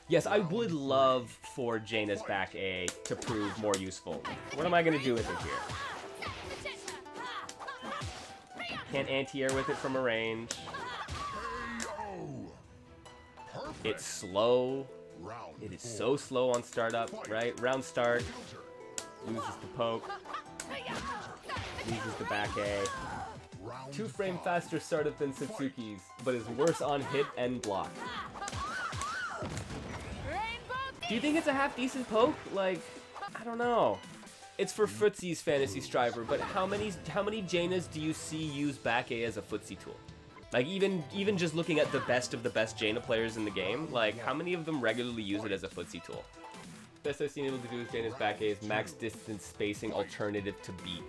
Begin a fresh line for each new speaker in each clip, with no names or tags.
Yes, I would love for Jaina's back A to prove more useful. What am I going to do with it here? Can't anti-air with it from a range. It's slow. It is so slow on startup, right? Round start. Loses the poke. Loses the back A. 2 frame faster startup than Satsuki's, but is worse on hit and block. Do you think it's a half decent poke? Like, I don't know. It's for Footsie's Fantasy Striver, but how many Jainas do you see use back A as a footsie tool? Like, even just looking at the best of the best Jaina players in the game, like, how many of them regularly use it as a footsie tool? Best I've seen able to do with Jaina's back A is max distance spacing alternative to B.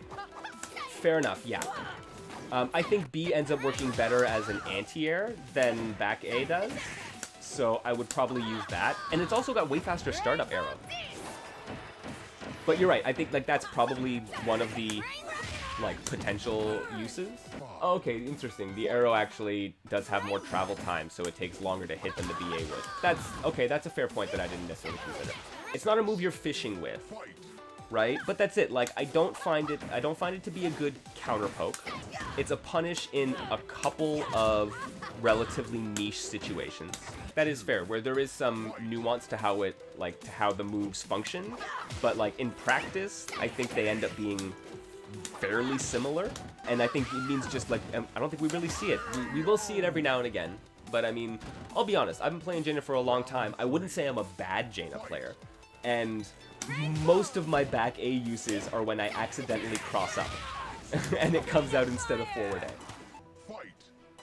Fair enough, yeah. I think B ends up working better as an anti-air than back A does, so I would probably use that. And it's also got way faster startup arrow. But you're right, I think like that's probably one of the like potential uses. Oh, okay, interesting. The arrow actually does have more travel time, so it takes longer to hit than the BA would. That's okay, that's a fair point that I didn't necessarily consider. It's not a move you're fishing with, right? But that's it. Like I don't find it to be a good counter poke. It's a punish in a couple of relatively niche situations. That is fair, where there is some nuance to how the moves function, but like in practice, I think they end up being fairly similar, and I think it means just like I don't think we really see it. We will see it every now and again, but I mean, I'll be honest, I've been playing Jaina for a long time. I wouldn't say I'm a bad Jaina player, and most of my back A uses are when I accidentally cross up, and it comes out instead of forward A.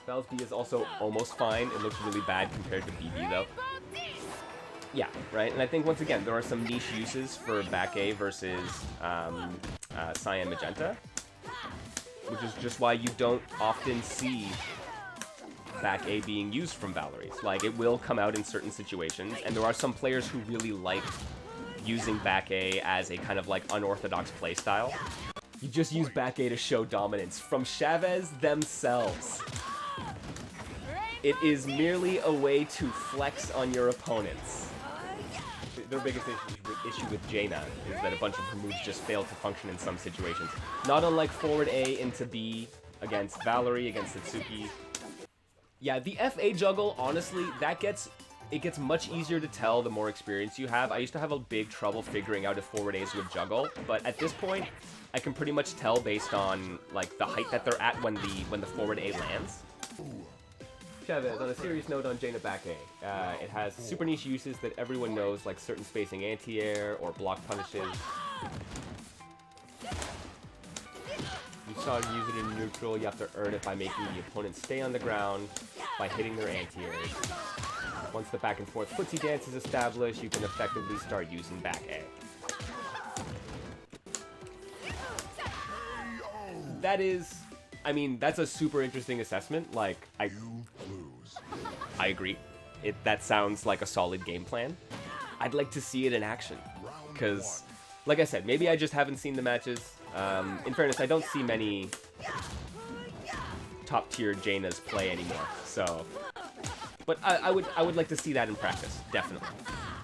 Val's B is also almost fine. It looks really bad compared to BB though. Yeah, right? And I think once again, there are some niche uses for back A versus Cyan Magenta, which is just why you don't often see back A being used from Valerie's. Like, it will come out in certain situations, and there are some players who really like using back A as a kind of like unorthodox playstyle. You just use back A to show dominance from Chavez themselves. It is merely a way to flex on your opponents. Their biggest issue with Jaina is that a bunch of her moves just fail to function in some situations. Not unlike forward A into B against Valerie, against Satsuki. Yeah, the FA juggle, honestly, it gets much easier to tell the more experience you have. I used to have a big trouble figuring out if forward A's would juggle, but at this point, I can pretty much tell based on like the height that they're at when the forward A lands. Chavez, on a serious note on Jaina back A, it has super niche uses that everyone knows, like certain spacing anti-air or block punishes. You saw use it in neutral, you have to earn it by making the opponent stay on the ground by hitting their anti-airs. Once the back and forth footsie dance is established, you can effectively start using back A. That is, I mean, that's a super interesting assessment. Like, I agree. That sounds like a solid game plan. I'd like to see it in action, because, like I said, maybe I just haven't seen the matches. In fairness, I don't see many top-tier Jainas play anymore, so... But I would like to see that in practice, definitely.